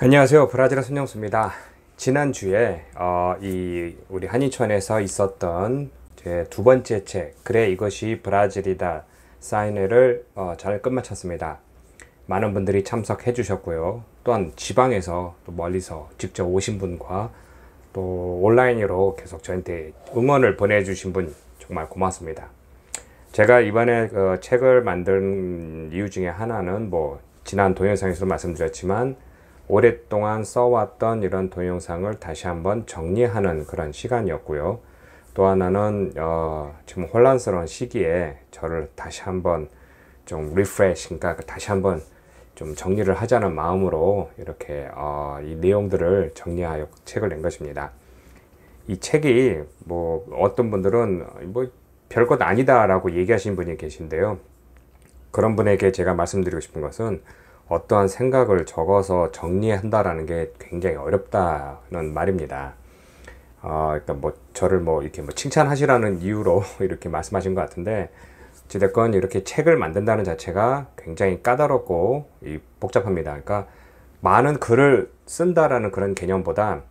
안녕하세요. 브라질의 손영수입니다. 지난주에 우리 한인촌에서 있었던 제 두 번째 책 그래 이것이 브라질이다 사인회를 잘 끝마쳤습니다. 많은 분들이 참석해 주셨고요. 또한 지방에서 또 멀리서 직접 오신 분과 또 온라인으로 계속 저한테 응원을 보내주신 분 정말 고맙습니다. 제가 이번에 책을 만든 이유 중에 하나는 지난 동영상에서 말씀드렸지만 오랫동안 써왔던 이런 동영상을 다시 한번 정리하는 그런 시간이었고요. 또 하나는 지금 혼란스러운 시기에 저를 다시 한번 좀 리프레시, 그러니까 다시 한번 좀 정리를 하자는 마음으로 이렇게 이 내용들을 정리하여 책을 낸 것입니다. 이 책이 어떤 분들은 별것 아니다라고 얘기하시는 분이 계신데요. 그런 분에게 제가 말씀드리고 싶은 것은 어떠한 생각을 적어서 정리한다라는 게 굉장히 어렵다는 말입니다. 그러니까 저를 이렇게 칭찬하시라는 이유로 이렇게 말씀하신 것 같은데, 어찌됐건 이렇게 책을 만든다는 자체가 굉장히 까다롭고 복잡합니다. 그러니까 많은 글을 쓴다라는 그런 개념보다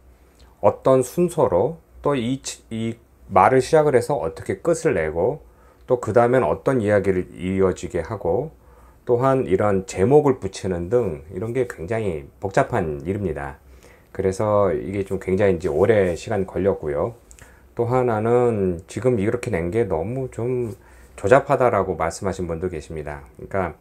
어떤 순서로 또 이 말을 시작을 해서 어떻게 끝을 내고 또 그 다음엔 어떤 이야기를 이어지게 하고 또한 이런 제목을 붙이는 등 이런 게 굉장히 복잡한 일입니다. 그래서 이게 좀 굉장히 이제 오래 시간 걸렸고요. 또 하나는 지금 이렇게 낸 게 너무 좀 조잡하다라고 말씀하신 분도 계십니다. 그러니까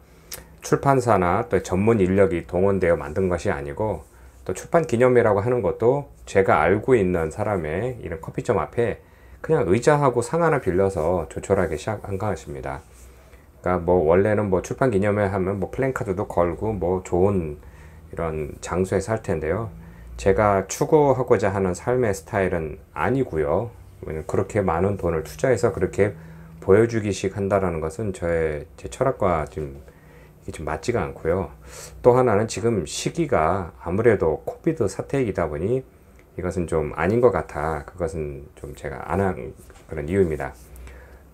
출판사나 또 전문 인력이 동원되어 만든 것이 아니고 또 출판 기념회라고 하는 것도 제가 알고 있는 사람의 이런 커피점 앞에 그냥 의자하고 상 하나 빌려서 조촐하게 시작한 것입니다. 그러니까 원래는 출판 기념회 하면 플랜카드도 걸고 좋은 이런 장소에서 할 텐데요. 제가 추구하고자 하는 삶의 스타일은 아니고요. 그렇게 많은 돈을 투자해서 그렇게 보여주기식 한다라는 것은 제 철학과 좀 맞지가 않고요. 또 하나는 지금 시기가 아무래도 코비드 사태이다 보니 이것은 좀 아닌 것 같아. 그것은 좀 제가 안 한 그런 이유입니다.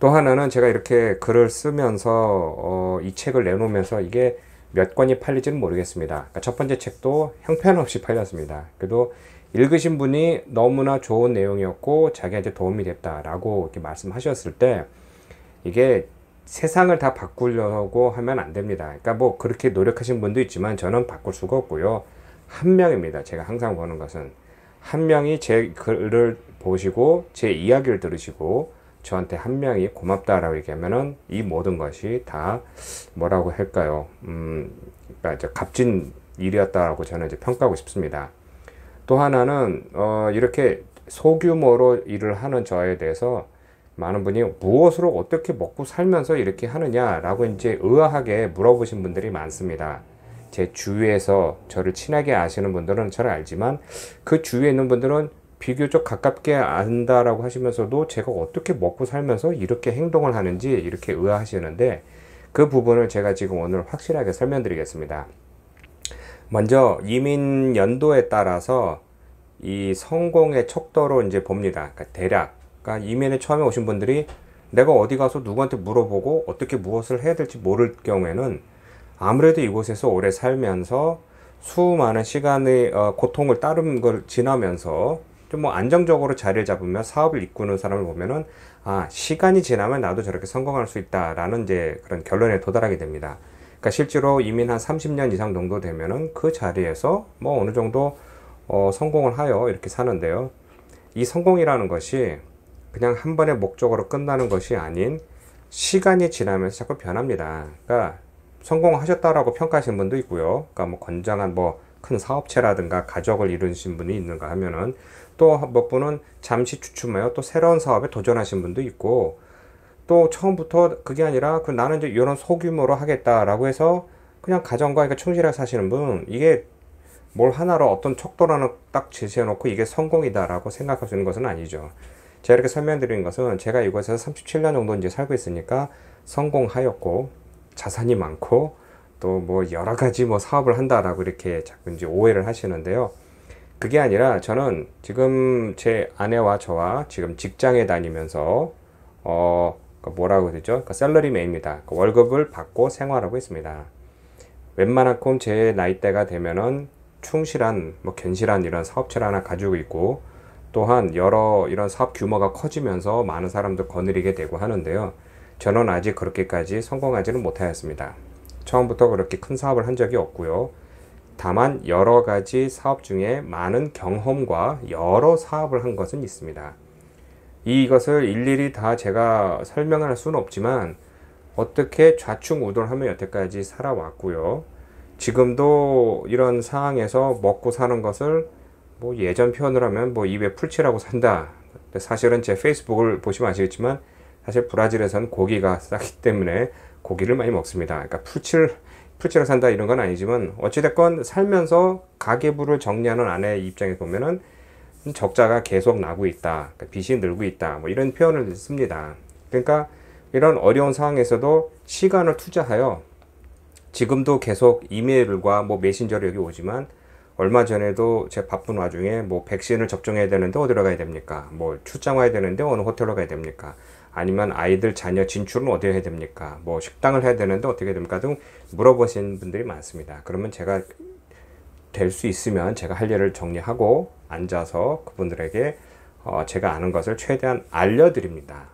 또 하나는 제가 이렇게 글을 쓰면서 이 책을 내놓으면서 이게 몇 권이 팔릴지는 모르겠습니다. 그러니까 첫 번째 책도 형편없이 팔렸습니다. 그래도 읽으신 분이 너무나 좋은 내용이었고 자기한테 도움이 됐다라고 이렇게 말씀하셨을 때 이게 세상을 다 바꾸려고 하면 안 됩니다. 그러니까 그렇게 노력하신 분도 있지만 저는 바꿀 수가 없고요. 한 명입니다. 제가 항상 보는 것은 한 명이 제 글을 보시고 제 이야기를 들으시고 저한테 한 명이 고맙다라고 얘기하면은 이 모든 것이 다 뭐라고 할까요? 그러니까 값진 일이었다라고 저는 이제 평가하고 싶습니다. 또 하나는 이렇게 소규모로 일을 하는 저에 대해서 많은 분이 무엇으로 어떻게 먹고 살면서 이렇게 하느냐라고 이제 의아하게 물어보신 분들이 많습니다. 제 주위에서 저를 친하게 아시는 분들은 저를 알지만 그 주위에 있는 분들은 비교적 가깝게 안다라고 하시면서도 제가 어떻게 먹고 살면서 이렇게 행동을 하는지 이렇게 의아하시는데 그 부분을 제가 지금 오늘 확실하게 설명드리겠습니다. 먼저 이민 연도에 따라서 이 성공의 척도로 이제 봅니다. 그러니까 대략 그러니까 이민에 처음에 오신 분들이 내가 어디 가서 누구한테 물어보고 어떻게 무엇을 해야 될지 모를 경우에는 아무래도 이곳에서 오래 살면서 수많은 시간의 고통을 따른 걸 지나면서 좀 안정적으로 자리를 잡으며 사업을 이끄는 사람을 보면은 시간이 지나면 나도 저렇게 성공할 수 있다라는 이제 그런 결론에 도달하게 됩니다. 그러니까 실제로 이민 한 30년 이상 정도 되면은 그 자리에서 어느 정도 성공을 하여 이렇게 사는데요. 이 성공이라는 것이 그냥 한 번의 목적으로 끝나는 것이 아닌 시간이 지나면서 자꾸 변합니다. 그러니까 성공하셨다라고 평가하시는 분도 있고요. 그러니까 건장한 큰 사업체라든가 가족을 이루신 분이 있는가 하면은 또 몇 분은 잠시 주춤하여 또 새로운 사업에 도전하신 분도 있고 또 처음부터 그게 아니라 나는 이제 이런 소규모로 하겠다라고 해서 그냥 가정과 충실하게 사시는 분 이게 뭘 하나로 어떤 척도라는 딱 제시해 놓고 이게 성공이다라고 생각하시는 것은 아니죠. 제가 이렇게 설명드리는 것은 제가 이곳에서 37년 정도 이제 살고 있으니까 성공하였고 자산이 많고 또 여러 가지 사업을 한다라고 이렇게 자꾸 이제 오해를 하시는데요. 그게 아니라 저는 지금 제 아내와 저와 지금 직장에 다니면서 뭐라고 되죠? 그러니까 셀러리맨입니다. 월급을 받고 생활하고 있습니다. 웬만큼 제 나이대가 되면은 충실한 뭐 견실한 이런 사업체를 하나 가지고 있고, 또한 여러 이런 사업 규모가 커지면서 많은 사람들 거느리게 되고 하는데요. 저는 아직 그렇게까지 성공하지는 못하였습니다. 처음부터 그렇게 큰 사업을 한 적이 없고요. 다만 여러 가지 사업 중에 많은 경험과 여러 사업을 한 것은 있습니다. 이것을 일일이 다 제가 설명할 수는 없지만 어떻게 좌충우돌하며 여태까지 살아왔고요. 지금도 이런 상황에서 먹고 사는 것을 뭐 예전 표현을 하면 뭐 입에 풀칠하고 산다. 사실은 제 페이스북을 보시면 아시겠지만 사실 브라질에서는 고기가 싸기 때문에 고기를 많이 먹습니다. 그러니까 풀칠하고 산다 이런 건 아니지만 어찌됐건 살면서 가계부를 정리하는 아내의 입장에 보면은 적자가 계속 나고 있다. 그러니까 빚이 늘고 있다. 뭐 이런 표현을 씁니다. 그러니까 이런 어려운 상황에서도 시간을 투자하여 지금도 계속 이메일과 뭐 메신저로 여기 오지만 얼마 전에도 제 바쁜 와중에 뭐 백신을 접종해야 되는데 어디로 가야 됩니까? 뭐 출장 와야 되는데 어느 호텔로 가야 됩니까? 아니면 아이들 자녀 진출은 어디에 해야 됩니까? 뭐 식당을 해야 되는데 어떻게 해야 됩니까? 등 물어보시는 분들이 많습니다. 그러면 제가 될 수 있으면 제가 할 일을 정리하고 앉아서 그분들에게 제가 아는 것을 최대한 알려드립니다.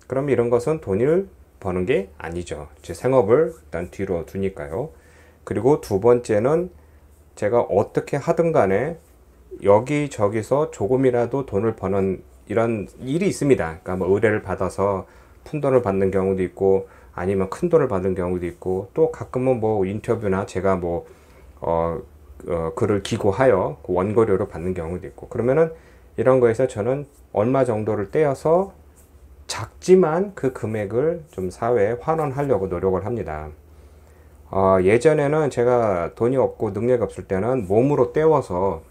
그럼 이런 것은 돈을 버는 게 아니죠. 제 생업을 일단 뒤로 두니까요. 그리고 두 번째는 제가 어떻게 하든 간에 여기저기서 조금이라도 돈을 버는 이런 일이 있습니다. 그러니까 뭐 의뢰를 받아서 푼돈을 받는 경우도 있고 아니면 큰 돈을 받는 경우도 있고 또 가끔은 뭐 인터뷰나 제가 뭐 글을 기고하여 그 원고료로 받는 경우도 있고 그러면은 이런 거에서 저는 얼마 정도를 떼어서 작지만 그 금액을 좀 사회에 환원하려고 노력을 합니다. 예전에는 제가 돈이 없고 능력이 없을 때는 몸으로 때워서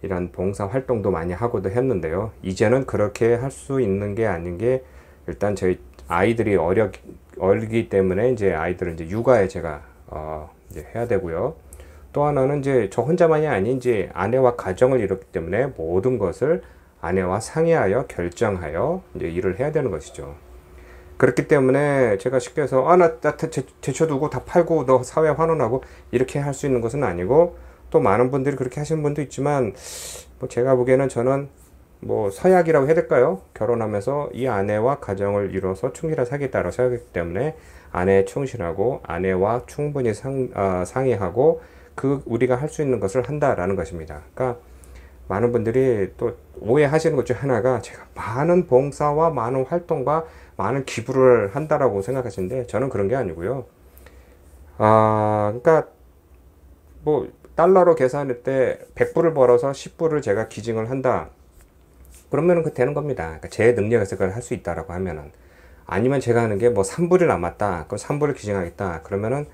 이런 봉사 활동도 많이 하고도 했는데요. 이제는 그렇게 할 수 있는 게 아닌 게 일단 저희 아이들이 어리기 때문에 이제 아이들은 이제 육아에 제가 이제 해야 되고요. 또 하나는 이제 저 혼자만이 아닌 이제 아내와 가정을 이뤘기 때문에 모든 것을 아내와 상의하여 결정하여 이제 일을 해야 되는 것이죠. 그렇기 때문에 제가 쉽게 해서 나 제쳐두고 다 팔고 너 사회 환원하고 이렇게 할 수 있는 것은 아니고 또 많은 분들이 그렇게 하시는 분도 있지만 뭐 제가 보기에는 저는 뭐 서약이라고 해야 될까요? 결혼하면서 이 아내와 가정을 이뤄서 충실하게 살겠다고 생각했기 때문에 아내에 충실하고 아내와 충분히 상의하고 우리가 할 수 있는 것을 한다라는 것입니다. 그러니까 많은 분들이 또 오해하시는 것 중 하나가 제가 많은 봉사와 많은 활동과 많은 기부를 한다라고 생각하시는데 저는 그런 게 아니고요. 그러니까 뭐 달러로 계산할 때 100불을 벌어서 10불을 제가 기증을 한다. 그러면은 그 되는 겁니다. 그러니까 제 능력에서 그걸 할 수 있다라고 하면은 아니면 제가 하는 게 뭐 3불이 남았다. 그럼 3불을 기증하겠다. 그러면은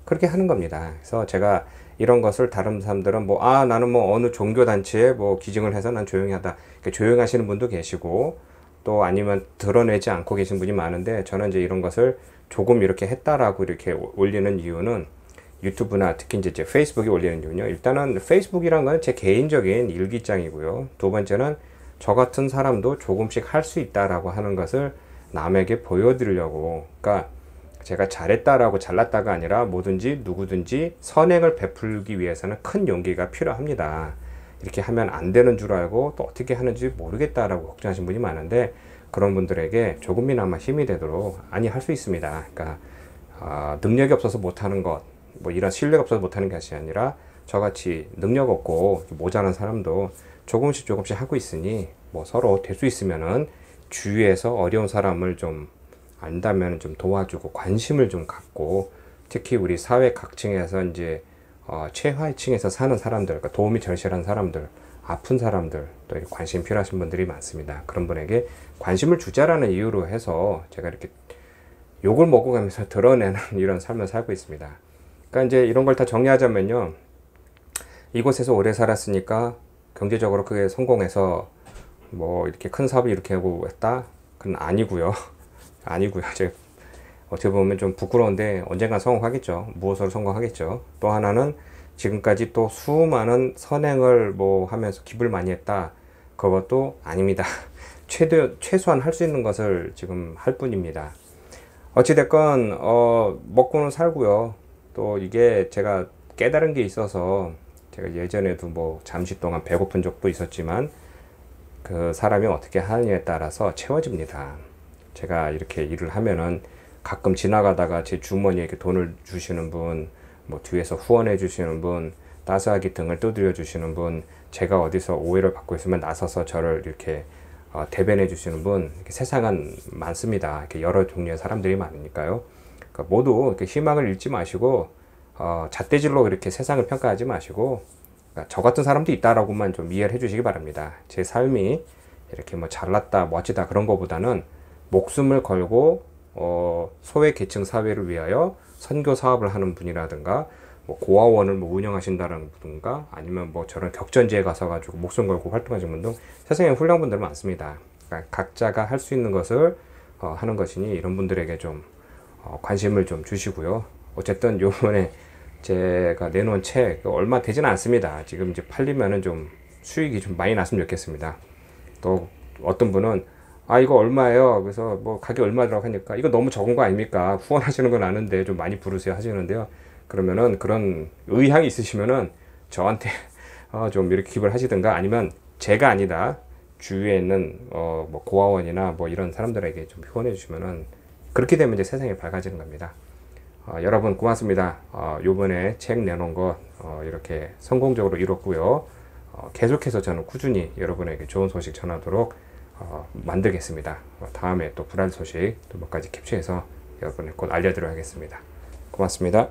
그렇게 하는 겁니다. 그래서 제가 이런 것을 다른 사람들은 뭐 나는 뭐 어느 종교 단체에 뭐 기증을 해서 난 조용히 하다. 그러니까 조용하시는 분도 계시고 또 아니면 드러내지 않고 계신 분이 많은데 저는 이제 이런 것을 조금 이렇게 했다라고 이렇게 올리는 이유는 유튜브나 특히 이제 제 페이스북에 올리는 이유는요. 일단은 페이스북이란 건 제 개인적인 일기장이고요. 두 번째는 저 같은 사람도 조금씩 할 수 있다라고 하는 것을 남에게 보여드리려고. 그러니까 제가 잘했다라고 잘났다가 아니라 뭐든지 누구든지 선행을 베풀기 위해서는 큰 용기가 필요합니다. 이렇게 하면 안 되는 줄 알고 또 어떻게 하는지 모르겠다라고 걱정하시는 분이 많은데 그런 분들에게 조금이나마 힘이 되도록 할 수 있습니다. 그러니까 능력이 없어서 못하는 것, 뭐 이런 실력이 없어서 못하는 것이 아니라 저같이 능력 없고 모자란 사람도 조금씩 하고 있으니 뭐 서로 될 수 있으면은 주위에서 어려운 사람을 좀 안다면 좀 도와주고 관심을 좀 갖고 특히 우리 사회 각층에서 이제 최하층에서 사는 사람들, 그러니까 도움이 절실한 사람들, 아픈 사람들 또 관심 필요하신 분들이 많습니다. 그런 분에게 관심을 주자라는 이유로 해서 제가 이렇게 욕을 먹고 가면서 드러내는 이런 삶을 살고 있습니다. 그러니까 이제 이런 걸 다 정리하자면요. 이곳에서 오래 살았으니까 경제적으로 크게 성공해서 뭐 이렇게 큰 사업을 이렇게 하고 했다? 그건 아니고요. 아니고요. 제가 어떻게 보면 좀 부끄러운데 언젠간 성공하겠죠. 무엇으로 성공하겠죠. 또 하나는 지금까지 또 수많은 선행을 뭐 하면서 기부를 많이 했다. 그것도 아닙니다. 최소한 할 수 있는 것을 지금 할 뿐입니다. 어찌됐건 먹고는 살고요. 또 이게 제가 깨달은 게 있어서 제가 예전에도 뭐 잠시 동안 배고픈 적도 있었지만 그 사람이 어떻게 하느냐에 따라서 채워집니다. 제가 이렇게 일을 하면은 가끔 지나가다가 제 주머니에 이렇게 돈을 주시는 분, 뭐 뒤에서 후원해 주시는 분, 따스하게 등을 두드려 주시는 분, 제가 어디서 오해를 받고 있으면 나서서 저를 이렇게 대변해 주시는 분, 이렇게 세상은 많습니다. 이렇게 여러 종류의 사람들이 많으니까요. 그러니까 모두 이렇게 희망을 잃지 마시고 잣대질로 이렇게 세상을 평가하지 마시고, 그러니까 저 같은 사람도 있다라고만 좀 이해를 해주시기 바랍니다. 제 삶이 이렇게 뭐 잘났다, 멋지다 그런 거보다는 목숨을 걸고 소외 계층 사회를 위하여 선교 사업을 하는 분이라든가 뭐 고아원을 뭐 운영하신다는 분인가 아니면 뭐 저런 격전지에 가서 가지고 목숨 걸고 활동하시는 분들 세상에 훌륭한 분들 많습니다. 그러니까 각자가 할 수 있는 것을 하는 것이니 이런 분들에게 좀 관심을 좀 주시고요. 어쨌든 요번에 제가 내놓은 책 얼마 되지는 않습니다. 지금 이제 팔리면은 좀 수익이 좀 많이 났으면 좋겠습니다. 또 어떤 분은 이거 얼마예요? 그래서 뭐 가격 얼마라고 하니까 이거 너무 적은 거 아닙니까? 후원하시는 건 아는데 좀 많이 부르세요 하시는데요. 그러면은 그런 의향이 있으시면은 저한테 좀 이렇게 기부를 하시든가 아니면 제가 아니다 주위에 있는 뭐 고아원이나 뭐 이런 사람들에게 좀 후원해 주시면은 그렇게 되면 이제 세상이 밝아지는 겁니다. 여러분 고맙습니다. 요번에 책 내놓은 거 이렇게 성공적으로 이뤘고요. 계속해서 저는 꾸준히 여러분에게 좋은 소식 전하도록 만들겠습니다. 다음에 또 불알 소식 또 몇 가지 캡처해서 여러분에 곧 알려드리도록 하겠습니다. 고맙습니다.